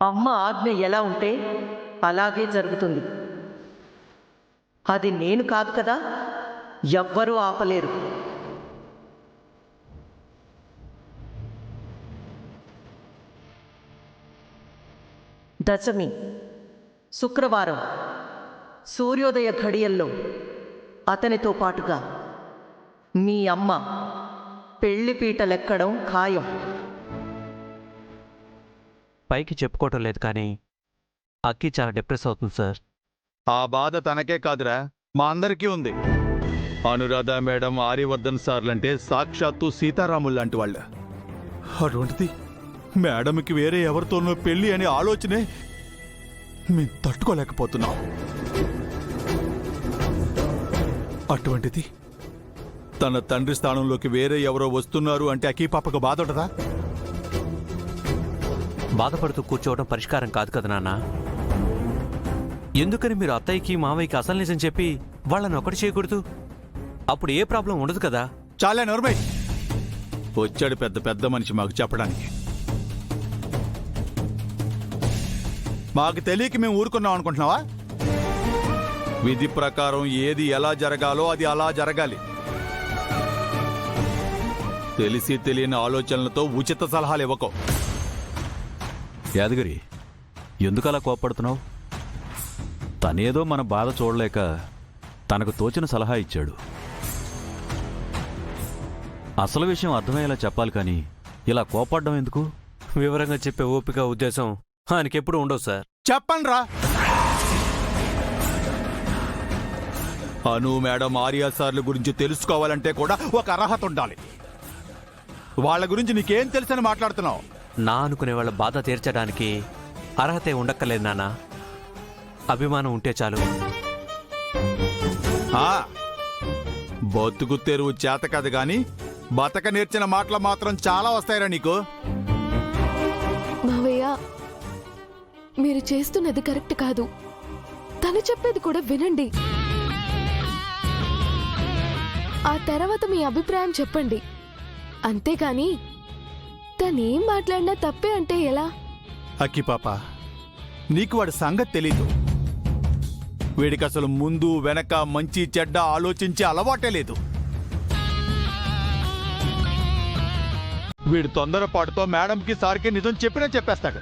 అమ్మ ఆజ్ఞ ఎలా ఉంటే అలాగే జరుగుతుంది. అది నేను కాదు కదా, ఎవ్వరూ ఆపలేరు. దశమి శుక్రవారం సూర్యోదయ ఘడియల్లో అతనితో పాటుగా మీ అమ్మ పెళ్లిపీటలెక్కడం ఖాయం. పైకి చెప్పుకోవటం లేదు కానీ అక్కి చాలా డిప్రెస్ అవుతుంది సార్. ఆ బాధ తనకే కాదురా, మా అందరికీ ఉంది. అనురాధ మేడం, ఆర్యవర్ధన్ సార్లంటే సాక్షాత్తు సీతారాముల్లాంటి వాళ్ళు. అటువంటిది మేడంకి వేరే ఎవరితోనో పెళ్లి అనే ఆలోచనే మేము తట్టుకోలేకపోతున్నాం. అటువంటిది తన తండ్రి స్థానంలోకి వేరే ఎవరో వస్తున్నారు అంటే అకీ పాపకు బాధ ఉంటదా? బాధపడుతూ కూర్చోవడం పరిష్కారం కాదు కదా నాన్న. ఎందుకని మీరు అత్తయ్యకి మావయ్యకి అసలు నిజం చెప్పి వాళ్ళని ఒకటి చేయకూడదు? అప్పుడు ఏ ప్రాబ్లం ఉండదు కదా. చాలా నోర్మై, వచ్చాడు పెద్ద పెద్ద మనిషి మాకు చెప్పడానికి. మాకు తెలియక మేము ఊరుకున్నాం అనుకుంటున్నావా? విధి ప్రకారం ఏది ఎలా జరగాలో అది అలా జరగాలి. తెలిసి తెలియని ఆలోచనలతో ఉచిత సలహాలు ఇవ్వకో. యాదగిరి, ఎందుకలా కోప్పడుతున్నావు? తనేదో మన బాధ చూడలేక తనకు తోచిన సలహా ఇచ్చాడు. అసలు విషయం అర్థమయ్యేలా చెప్పాలి కానీ ఇలా కోపడ్డం ఎందుకు? వివరంగా చెప్పే ఓపిక ఉద్దేశం ఆయనకెప్పుడు ఉండవు సార్. చెప్పండ్రా. అను మేడం, ఆర్య సార్ల గురించి తెలుసుకోవాలంటే కూడా ఒక అర్హత ఉండాలి. వాళ్ళ గురించి నీకేం తెలుసని మాట్లాడుతున్నావు? నా అనుకునే వాళ్ళ బాధ తీర్చడానికి అర్హతే ఉండక్కర్లేదు నాన్న, అభిమానం ఉంటే చాలు. బతుకు తెరువు చేత కాదు గాని బతక నేర్చిన మాటలు మాత్రం చాలా వస్తాయిరా నీకు. మావయ్య, మీరు చేస్తున్నది కరెక్ట్ కాదు. తను చెప్పేది కూడా వినండి. ఆ తర్వాత మీ అభిప్రాయం చెప్పండి. అంతేకాని తనేం మాట్లాడినా తప్పే అంటే ఎలా? అక్కి పాప, నీకు వాడి సంగతి తెలీదు. వీడికి అసలు ముందు వెనక మంచి చెడ్డ ఆలోచించే అలవాటే లేదు. వీడు తొందరపాటుతో మేడంకి సార్కి నిజం చెప్పినా చెప్పేస్తాడు.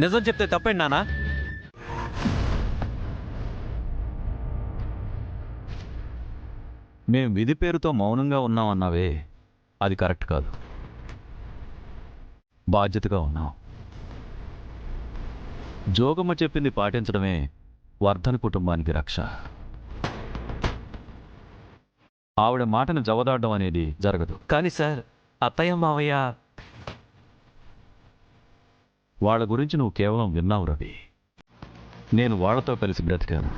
నిజం చెప్తే తప్పండి నాన్న. మేం విధి పేరుతో మౌనంగా ఉన్నామన్నావే, అది కరెక్ట్ కాదు. బాధ్యతగా ఉన్నాం. జోగమ్మ చెప్పింది పాటించడమే వర్ధన్ కుటుంబానికి రక్ష. ఆవిడ మాటను జవదాడడం అనేది జరగదు. కానీ సార్, అత్తయ్య మావయ్య వాళ్ళ గురించి నువ్వు కేవలం విన్నావు రవి. నేను వాళ్ళతో కలిసి బ్రతికాను.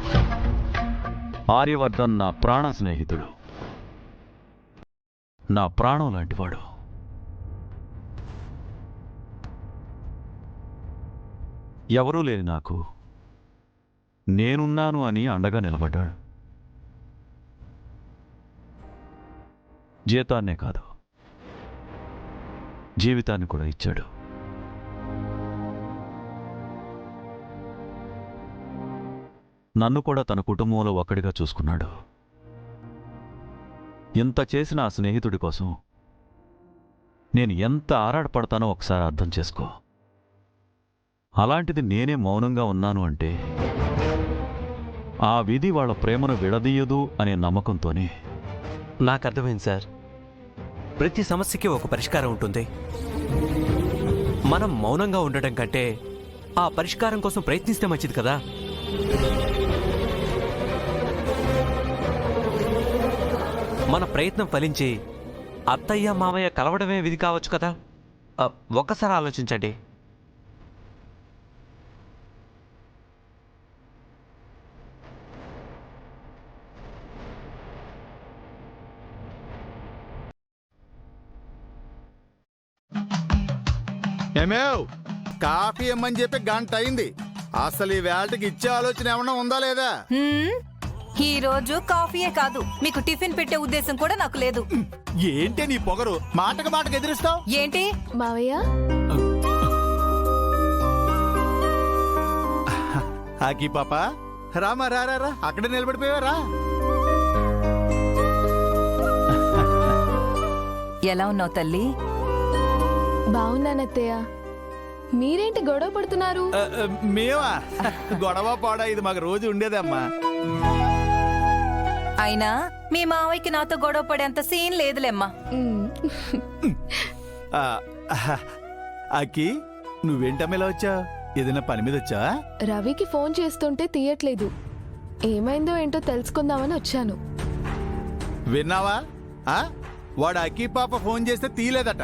ఆర్యవర్ధన్ నా ప్రాణ స్నేహితుడు, నా ప్రాణం లాంటివాడు. ఎవరూ లేని నాకు నేనున్నాను అని అండగా నిలబడ్డాడు. జీతాన్నే కాదు, జీవితాన్ని కూడా ఇచ్చాడు. నన్ను కూడా తన కుటుంబంలో ఒక్కడిగా చూసుకున్నాడు. ఇంత చేసిన ఆ స్నేహితుడి కోసం నేను ఎంత ఆరాటపడతానో ఒకసారి అర్థం చేసుకో. అలాంటిది నేనే మౌనంగా ఉన్నాను అంటే ఆ విధి వాళ్ళ ప్రేమను విడదీయదు అనే నమ్మకంతోనే. నాకు అర్థమైంది సార్. ప్రతి సమస్యకి ఒక పరిష్కారం ఉంటుంది. మనం మౌనంగా ఉండటం కంటే ఆ పరిష్కారం కోసం ప్రయత్నిస్తే మంచిది కదా. మన ప్రయత్నం ఫలించి అత్తయ్య మామయ్య కలవడమే విధి కావచ్చు కదా. ఒక్కసారి ఆలోచించండి. ఏమేవ్, కాఫీ ఇమ్మని చెప్పి గంట అయింది. అసలు ఈ వేళకి ఇచ్చే ఆలోచన ఏమన్నా ఉందా లేదా? ఈ రోజు కాఫీయే కాదు, మీకు టిఫిన్ పెట్టే ఉద్దేశం కూడా నాకు లేదు. ఏంటి నీ పొగరు? మాటకు మాటకు ఎదిరిస్తావు ఏంటి మావయ్య, హాకీ పాప రామా రా రా రా అక్కడే నిలబడిపోయావా ఎలా ఉన్నావు తల్లి? బాగున్నానత్తయ్య. మీరేంటి గొడవ పడుతున్నారు? మేమా గొడవ పోడా ఇది మాకు రోజు ఉండేదమ్మా. అయినా మీ మావయ్యకి నాతో గొడవ పడేంత సీన్ లేదులేమ్మా. అక్కి నువ్వేంటమ్మా ఇలా వచ్చా? ఏదైనా పని మీద వచ్చా? రవికి ఫోన్ చేస్తుంటే తీయట్లేదు. ఏమైందో ఏంటో తెలుసుకుందామని వచ్చాను. విన్నావా? వాడు అక్కి పాప ఫోన్ చేస్తే తీయలేదట.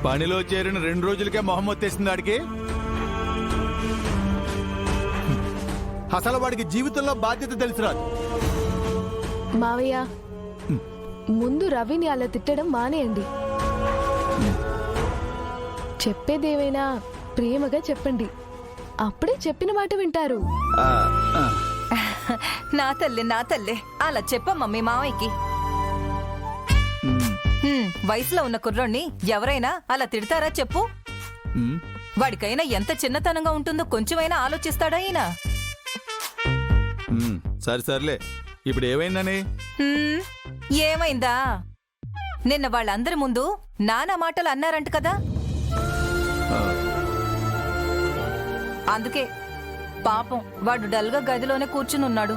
పనిలో చేరిన 2 రోజులకే మొహం వచ్చేసింది వాడికి. అసలు వాడికి జీవితంలో బాధ్యత తెలిసిరాదు. మావయ్య, ముందు రవిని అలా తిట్టడం మానేయండి. చెప్పేదేమైనా ప్రేమగా చెప్పండి. అప్పుడే చెప్పిన మాట వింటారు. నా తల్లి అలా చెప్పమ్మా మీ మావయ్యకి. వయసులో ఉన్న కుర్రోణ్ణి ఎవరైనా అలా తిడతారా చెప్పు? వాడికైనా ఎంత చిన్నతనంగా ఉంటుందో కొంచెమైనా ఆలోచిస్తాడా ఈయన? సరే సర్లే, ఇప్పుడు ఏమైందని? ఏమైందా? నిన్న వాళ్ళందరి ముందు నానా మాటలు అన్నారంట కదా. అందుకే పాపం వాడు డల్గా గదిలోనే కూర్చుని ఉన్నాడు.